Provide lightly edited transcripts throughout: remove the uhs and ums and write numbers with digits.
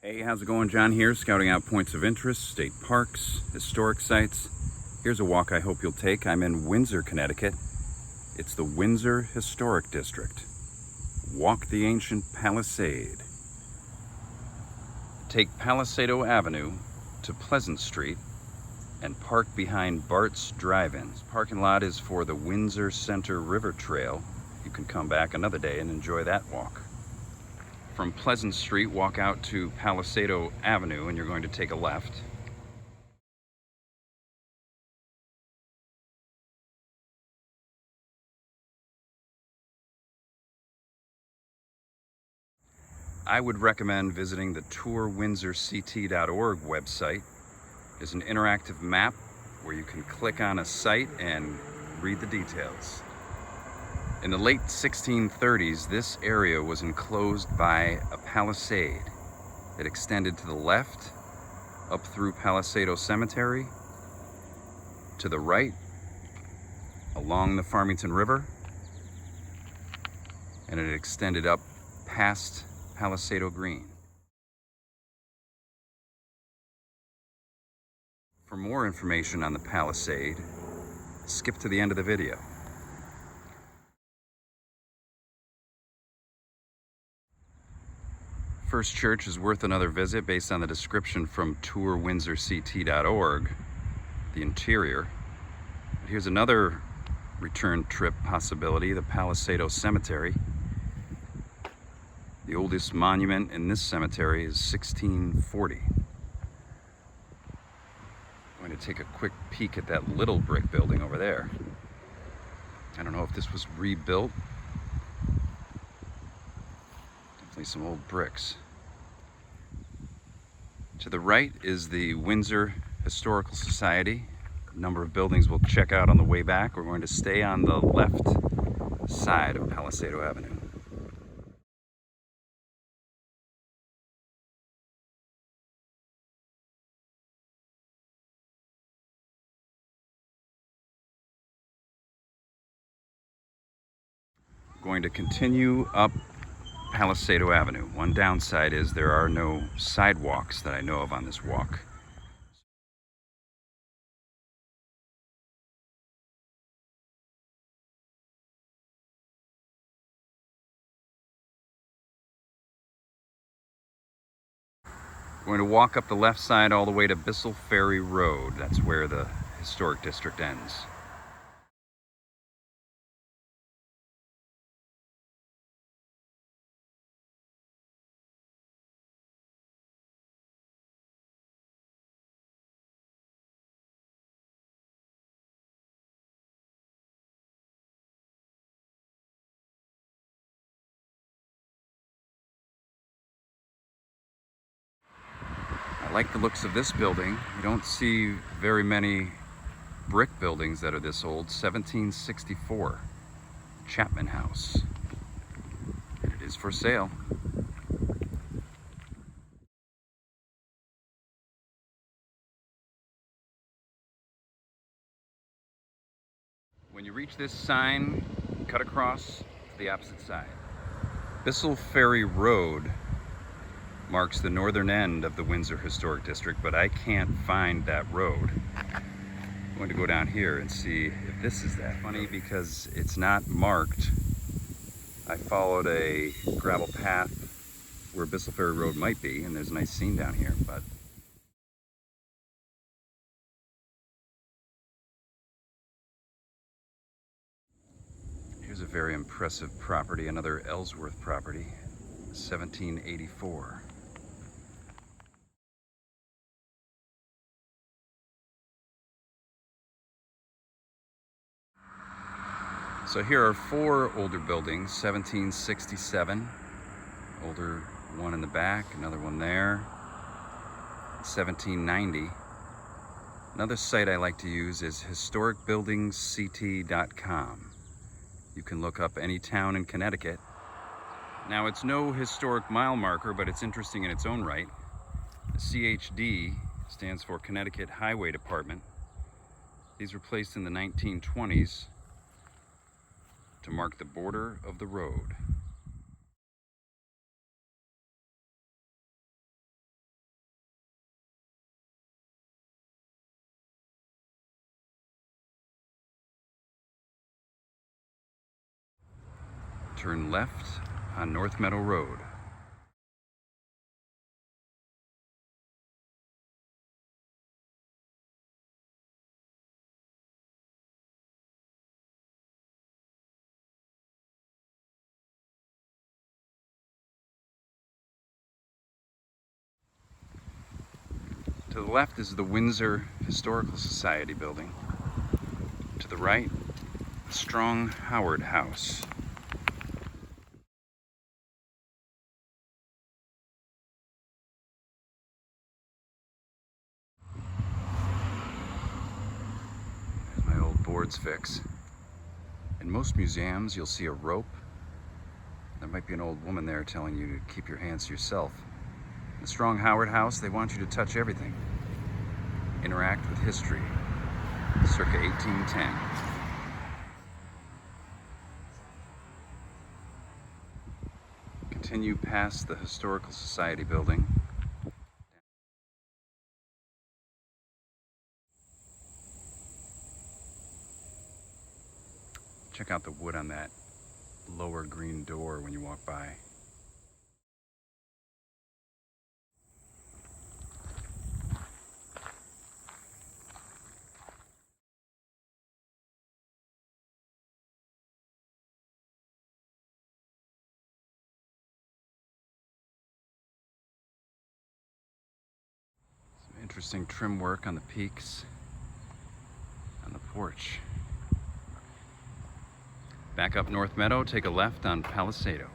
Hey, how's it going? John here, scouting out points of interest, state parks, historic sites. Here's a walk I hope you'll take. I'm in Windsor, Connecticut. It's the Windsor Historic District. Walk the ancient Palisade. Take Palisado Avenue to Pleasant Street and park behind Bart's Drive-In. This parking lot is for the Windsor Center River Trail. You can come back another day and enjoy that walk. From Pleasant Street, walk out to Palisado Avenue and you're going to take a left. I would recommend visiting the tourwindsorct.org website. There's an interactive map where you can click on a site and read the details. In the late 1630s, this area was enclosed by a palisade that extended to the left, up through Palisado Cemetery, to the right, along the Farmington River, and it extended up past Palisado Green. For more information on the Palisade, skip to the end of the video. First Church is worth another visit based on the description from tourwindsorct.org, the interior. But here's another return trip possibility, the Palisado Cemetery. The oldest monument in this cemetery is 1640. I'm going to take a quick peek at that little brick building over there. I don't know if this was rebuilt. Definitely some old bricks. To the right is the Windsor Historical Society. A number of buildings we'll check out on the way back. We're going to stay on the left side of Palisado Avenue. Going to continue up Palisado Avenue. One downside is there are no sidewalks that I know of on this walk. Going to walk up the left side all the way to Bissell Ferry Road. That's where the historic district ends. I like the looks of this building. You don't see very many brick buildings that are this old. 1764 Chapman House. And it is for sale. When you reach this sign, cut across to the opposite side. Bissell Ferry Road marks the northern end of the Windsor Historic District, but I can't find that road. I'm going to go down here and see if this is that. Funny because it's not marked. I followed a gravel path where Bissell Ferry Road might be, and there's a nice scene down here, but here's a very impressive property, another Ellsworth property, 1784. So here are four older buildings, 1767, older one in the back, another one there, 1790. Another site I like to use is historicbuildingsct.com. You can look up any town in Connecticut. Now it's no historic mile marker, but it's interesting in its own right. The CHD stands for Connecticut Highway Department. These were placed in the 1920s to mark the border of the road. Turn left on North Meadow Road. To the left is the Windsor Historical Society building. To the right, the Strong Howard House. There's my old boards fix. In most museums, you'll see a rope. There might be an old woman there telling you to keep your hands to yourself. In the Strong Howard House, they want you to touch everything. Interact with history. Circa 1810. Continue past the Historical Society building. Check out the wood on that lower green door when you walk by. Some interesting trim work on the peaks, on the porch. Back up North Meadow, take a left on Palisado.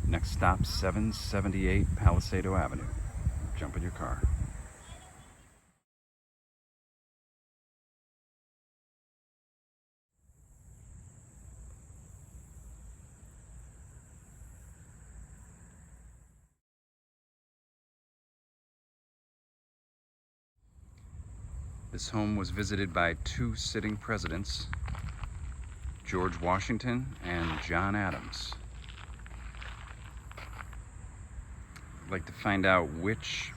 Next stop, 778 Palisado Avenue. Jump in your car. This home was visited by two sitting presidents, George Washington and John Adams. I'd like to find out which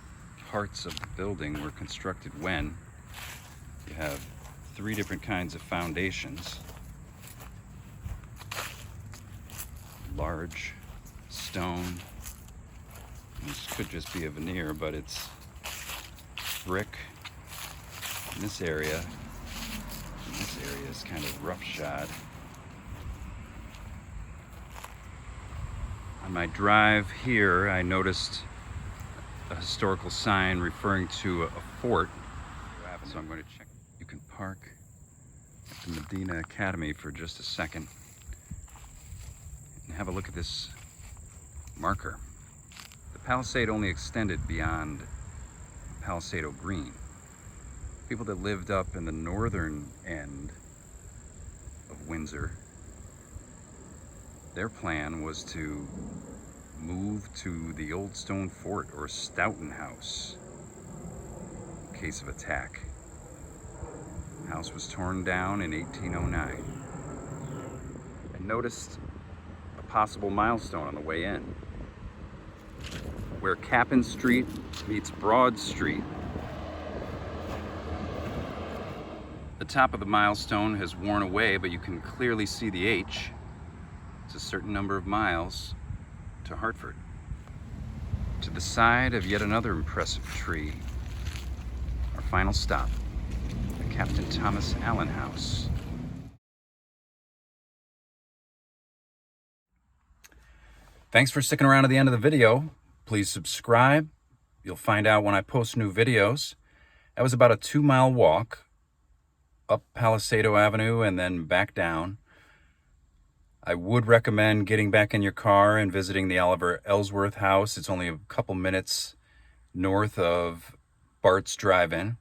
parts of the building were constructed when. You have three different kinds of foundations. Large stone. This could just be a veneer, but it's brick. In this area is kind of roughshod. On my drive here, I noticed a historical sign referring to a fort. So I'm going to check. You can park at the Medina Academy for just a second and have a look at this marker. The Palisade only extended beyond Palisado Green. People that lived up in the northern end of Windsor, their plan was to move to the old stone fort or Stoughton house in case of attack. The house was torn down in 1809. I noticed a possible milestone on the way in. Where Capon Street meets Broad Street, the top of the milestone has worn away, but you can clearly see the H. It's a certain number of miles to Hartford. To the side of yet another impressive tree, our final stop, the Captain Thomas Allen House. Thanks for sticking around to the end of the video. Please subscribe. You'll find out when I post new videos. That was about a 2-mile walk up Palisado Avenue and then back down. I would recommend getting back in your car and visiting the Ellsworth house. It's only a couple minutes north of Bart's Drive-In.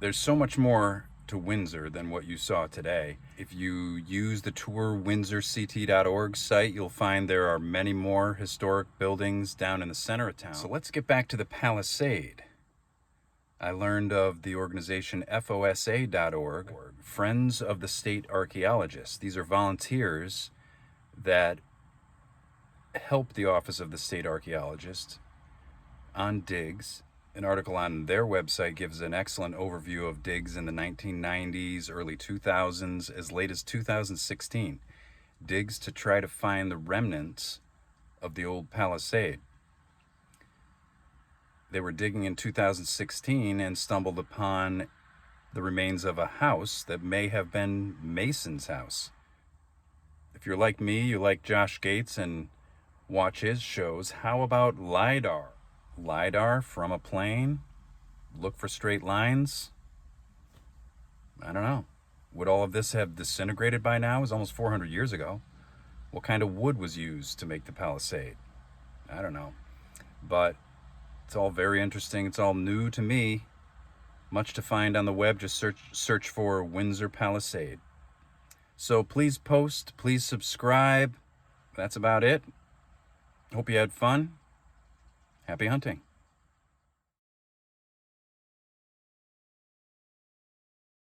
There's so much more to Windsor than what you saw today. If you use the tour windsorct.org site, you'll find there are many more historic buildings down in the center of town. So let's get back to the Palisade. I learned of the organization FOSA.org, Friends of the State Archaeologists. These are volunteers that help the Office of the State Archaeologist on digs. An article on their website gives an excellent overview of digs in the 1990s, early 2000s, as late as 2016. digs to try to find the remnants of the old Palisade. They were digging in 2016 and stumbled upon the remains of a house that may have been Mason's house. If you're like me, you like Josh Gates and watch his shows, how about LiDAR? LiDAR from a plane? Look for straight lines? I don't know. Would all of this have disintegrated by now? It was almost 400 years ago. What kind of wood was used to make the Palisade? I don't know. But it's all very interesting. It's all new to me. Much to find on the web. Just search for Windsor Palisade. So please post, please subscribe. That's about it. Hope you had fun. Happy hunting.